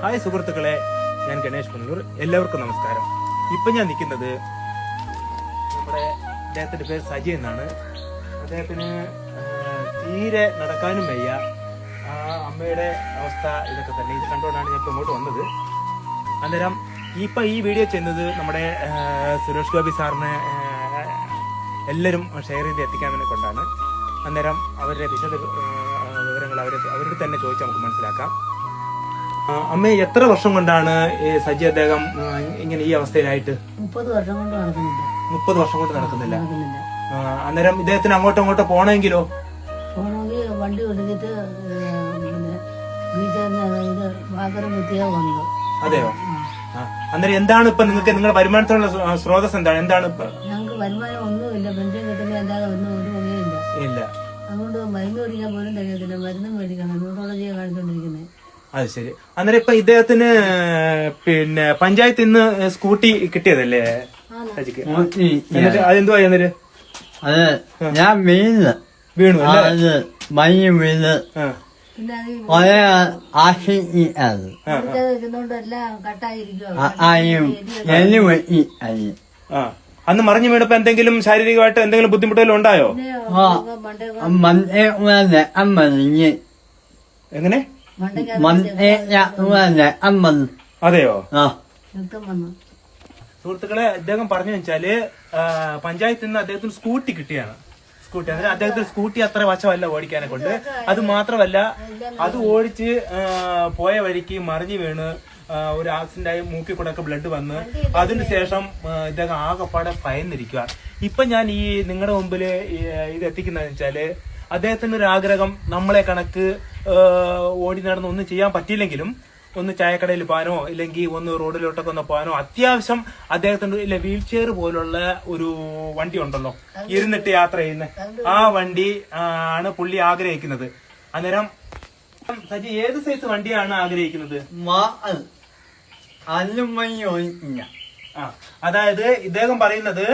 Hi സുഹൃത്തുക്കളെ, ഞാൻ ഗണേഷ് പുനലൂർ. എല്ലാവർക്കും നമസ്കാരം. ഇപ്പൊ ഞാൻ നിൽക്കുന്നത് അദ്ദേഹത്തിന്റെ പേര് സജി എന്നാണ്. അദ്ദേഹത്തിന് തീരെ നടക്കാനും വയ്യ. ആ അമ്മയുടെ അവസ്ഥ ഇതൊക്കെ തന്നെ. ഇത് കണ്ടുകൊണ്ടാണ് ഞാൻ ഇപ്പൊ ഇങ്ങോട്ട് വന്നത്. അന്നേരം ഇപ്പൊ ഈ വീഡിയോ ചെയ്യുന്നത് നമ്മുടെ സുരേഷ് ഗോപി സാറിനെ എല്ലാവരും ഷെയർ ചെയ്ത് എത്തിക്കാൻ വേണ്ടി കൊണ്ടാണ്. അന്നേരം അവരുടെ വിശദ വിവരങ്ങൾ അവരോട് തന്നെ ചോദിച്ചാൽ നമുക്ക് മനസ്സിലാക്കാം. അമ്മ, എത്ര വർഷം കൊണ്ടാണ് സജി അദ്ദേഹം ഇങ്ങനെ ഈ അവസ്ഥയിലായിട്ട്? 30 വർഷം കൊണ്ട് നടക്കുന്നില്ല. 30 വർഷം കൊണ്ട് നടക്കുന്നില്ല. അന്നേരം ഇദ്ദേഹത്തിന് അങ്ങോട്ടോ ഇങ്ങോട്ടോ പോണെങ്കിലോ? പോണെങ്കിൽ വണ്ടി എടുത്തിട്ട് ബീച്ചറിന് വാക്കരം കുത്തിയാ വന്നത്. അതെയോ? അന്നേരം എന്താണ് ഇപ്പൊ നിങ്ങൾക്ക് നിങ്ങളുടെ വരുമാനത്തിനുള്ള സ്രോതസ് എന്താണ്? എന്താണ് ഇപ്പൊ? ഞങ്ങൾക്ക് വരുമാനം ഒന്നുമില്ല. പെൻഷൻ കിട്ടുന്ന അല്ലാതെ ഒന്നും ഒരു പണിയില്ല. ഇല്ല. അതുകൊണ്ട് മരുന്ന് മേടിക്കാൻ പോലും കഴിയത്തില്ല. മരുന്ന് മേടിക്കണം. ന്യൂട്രോളജിയെ കാണിച്ചോണ്ടിരിക്കുന്നത്. അത് ശരി. അന്നേരം ഇപ്പൊ ഇദ്ദേഹത്തിന് പിന്നെ പഞ്ചായത്തിൽ നിന്ന് സ്കൂട്ടി കിട്ടിയതല്ലേ സജിക്ക്? അതെന്തുവാ? അന്നേരം അത് ഞാൻ വീണ് വീണ് പിന്നെ എല്ലാം കട്ടായിരിക്കും. അന്ന് മറിഞ്ഞു വീണപ്പോ എന്തെങ്കിലും ശാരീരികമായിട്ട് എന്തെങ്കിലും ബുദ്ധിമുട്ടുകളും ഉണ്ടായോ? എങ്ങനെ? അതെയോ? സുഹൃത്തുക്കളെ, അദ്ദേഹം പറഞ്ഞു വെച്ചാല് പഞ്ചായത്തിൽ നിന്ന് അദ്ദേഹത്തിന് സ്കൂട്ടി കിട്ടിയാണ്. സ്കൂട്ടി, അതിന് അദ്ദേഹത്തിന് സ്കൂട്ടി അത്ര വശമല്ല ഓടിക്കാനെ കൊണ്ട്. അത് മാത്രമല്ല, അത് ഓടിച്ച് പോയ വഴിക്ക് മറിഞ്ഞു വീണ് ഒരു ആക്സിഡന്റ് ആയി മൂക്കിൽ കൂടെ ഒക്കെ ബ്ലഡ് വന്ന് അതിനുശേഷം ഇദ്ദേഹം ആകെപ്പാടെ ഭയന്നിരിക്കുക. ഇപ്പൊ ഞാൻ ഈ നിങ്ങളുടെ മുമ്പില് ഇത് എത്തിക്കുന്നതെന്ന് വെച്ചാല്, അദ്ദേഹത്തിന് ഒരു ആഗ്രഹം, നമ്മളെ കണക്ക് ഓടി നടന്ന് ഒന്നും ചെയ്യാൻ പറ്റിയില്ലെങ്കിലും ഒന്ന് ചായക്കടയിൽ പോകാനോ ഇല്ലെങ്കിൽ ഒന്ന് റോഡിലോട്ടൊക്കെ ഒന്ന് പോകാനോ, അത്യാവശ്യം അദ്ദേഹത്തിന്റെ ഇല്ല വീൽ ചെയർ പോലുള്ള ഒരു വണ്ടി ഉണ്ടല്ലോ, ഇരുന്നിട്ട് യാത്ര ചെയ്യുന്ന ആ വണ്ടി ആണ് പുള്ളി ആഗ്രഹിക്കുന്നത്. അന്നേരം സജി ഏത് സൈസ് വണ്ടിയാണ് ആഗ്രഹിക്കുന്നത്? അതായത് ഇദ്ദേഹം പറയുന്നത്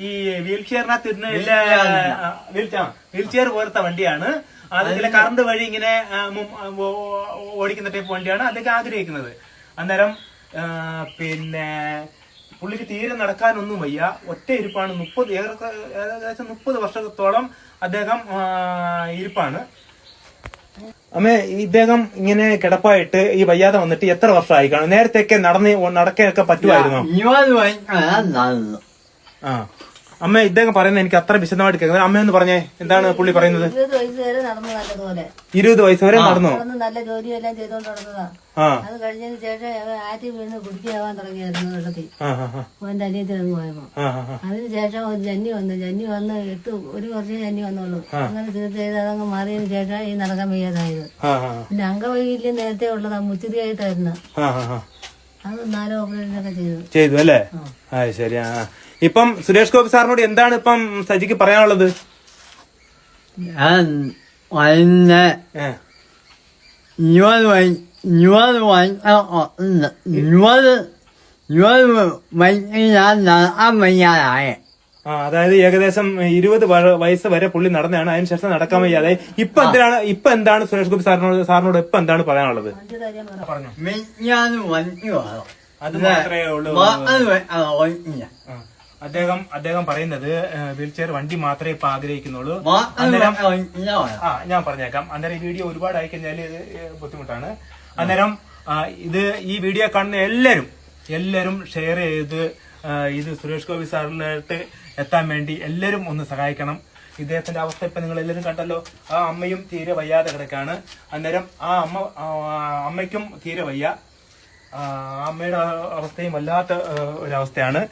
ഈ വീൽ ചെയറിനകത്ത് ഇരുന്ന് വീൽ ചെയർ പോലത്തെ വണ്ടിയാണ്. അതിലെ കറണ്ട് വഴി ഇങ്ങനെ ഓടിക്കുന്ന ടൈപ്പ് വണ്ടിയാണ് അദ്ദേഹം ആഗ്രഹിക്കുന്നത്. അന്നേരം പിന്നെ പുള്ളിക്ക് തീരെ നടക്കാനൊന്നും വയ്യ. ഒറ്റ ഇരിപ്പാണ്. ഏകദേശം 30 വർഷത്തോളം അദ്ദേഹം ഇരിപ്പാണ്. അമ്മേ, ഇദ്ദേഹം ഇങ്ങനെ കിടപ്പായിട്ട് ഈ വയ്യാതെ വന്നിട്ട് എത്ര വർഷമായി കാണും? നേരത്തെയൊക്കെ നടക്കാനൊക്കെ പറ്റുമായിരുന്നോ? ആ അമ്മ, ഇദ്ദേഹം പറയുന്നത് എനിക്ക് അത്ര വിശദമായിട്ട് കേൾക്കുന്നത്. അമ്മ ഒന്ന് പറഞ്ഞേ, എന്താണ് പുള്ളി പറയുന്നത്? 20 വയസ്സ് വരെ നടന്നു. നല്ലതുപോലെ 20 വയസ്സ് വരെ നടന്നു. നല്ല ജോലിയെല്ലാം ചെയ്തോണ്ട് നടന്നതാ. അത് കഴിഞ്ഞതിന് ശേഷം ആദ്യം വീണ് കുടിക്കാവാൻ തുടങ്ങിയായിരുന്നു വെള്ളത്തിൽ. എന്റെ അനിയത്തിനങ്ങ് പോയപ്പോ അതിനുശേഷം ഒരു ജന്നി വന്ന് 1 വർഷം ജന്നി വന്നുള്ളൂ. അങ്ങനെ തീർച്ച ചെയ്ത് അതങ്ങ് മാറിയതിനു ശേഷം ഈ നടക്കാൻ വയ്യാതായത്. പിന്നെ അംഗവൈകല്യം നേരത്തെ ഉള്ളതാ, മുച്ചിരിയായിട്ടായിരുന്നു. അത് 4 ഓപ്പറേഷനൊക്കെ ചെയ്തു അല്ലേ? ശരി. ഇപ്പം സുരേഷ് ഗോപി സാറിനോട് എന്താണ് ഇപ്പം സജിക്ക് പറയാനുള്ളത്? അതായത് ഏകദേശം 20 വയസ്സ് വരെ പുള്ളി നടന്നതാണ്. അതിനുശേഷം നടക്കാൻ വയ്യാതെ ഇപ്പൊ എന്താണ് സുരേഷ് ഗോപി സാറിനോട് ഇപ്പൊ എന്താണ് പറയാനുള്ളത്? പറഞ്ഞു. അത് മാത്രമേ ഉള്ളൂ. അദ്ദേഹം പറയുന്നത് വീൽ ചെയർ വണ്ടി മാത്രമേ ഇപ്പൊ ആഗ്രഹിക്കുന്നുള്ളൂ. അന്നേരം ഞാൻ പറഞ്ഞേക്കാം. അന്നേരം ഈ വീഡിയോ ഒരുപാട് അയക്കഴിഞ്ഞാല് ബുദ്ധിമുട്ടാണ്. അന്നേരം ഈ വീഡിയോ കാണുന്ന എല്ലാരും ഷെയർ ചെയ്ത് ഇത് സുരേഷ് ഗോപി സാറിനായിട്ട് എത്താൻ വേണ്ടി എല്ലാരും ഒന്ന് സഹായിക്കണം. ഇദ്ദേഹത്തിന്റെ അവസ്ഥ ഇപ്പൊ നിങ്ങൾ എല്ലാവരും കണ്ടല്ലോ. ആ അമ്മയും തീരെ വയ്യാതെ കിടക്കാണ്. അന്നേരം ആ അമ്മയ്ക്കും തീരെ വയ്യ. അമ്മയുടെ അവസ്ഥയും വല്ലാത്ത ഒരവസ്ഥയാണ്.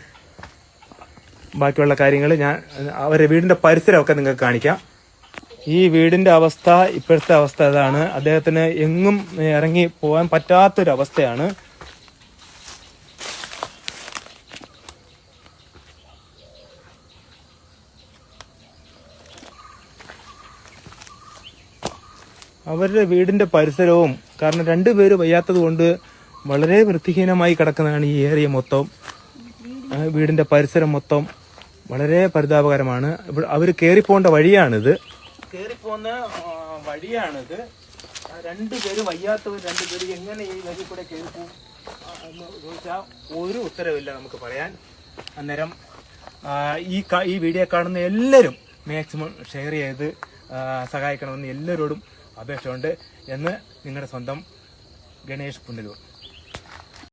ബാക്കിയുള്ള കാര്യങ്ങൾ ഞാൻ അവരുടെ വീടിന്റെ പരിസരമൊക്കെ നിങ്ങൾക്ക് കാണിക്കാം. ഈ വീടിന്റെ അവസ്ഥ, ഇപ്പോഴത്തെ അവസ്ഥ അതാണ്. അദ്ദേഹത്തിന് എങ്ങും ഇറങ്ങി പോകാൻ പറ്റാത്തൊരവസ്ഥയാണ്. അവരുടെ വീടിന്റെ പരിസരവും, കാരണം 2 പേര് വയ്യാത്തത് കൊണ്ട് വളരെ വൃത്തിഹീനമായി കിടക്കുന്നതാണ് ഈ ഏരിയ മൊത്തം. വീടിന്റെ പരിസരം മൊത്തം വളരെ പരിതാപകരമാണ്. അവർ കയറിപ്പോകേണ്ട വഴിയാണിത്. രണ്ടുപേരും വയ്യാത്തവർ രണ്ടുപേരും എങ്ങനെ ഈ വഴി കൂടെ കേൾക്കും എന്ന് ചോദിച്ചാൽ ഒരു ഉത്തരവില്ല നമുക്ക് പറയാൻ. അന്നേരം ഈ വീഡിയോ കാണുന്ന എല്ലാവരും മാക്സിമം ഷെയർ ചെയ്ത് സഹായിക്കണമെന്ന് എല്ലാവരോടും അപേക്ഷയുണ്ട് എന്ന് നിങ്ങളുടെ സ്വന്തം ഗണേഷ് പുനലൂർ.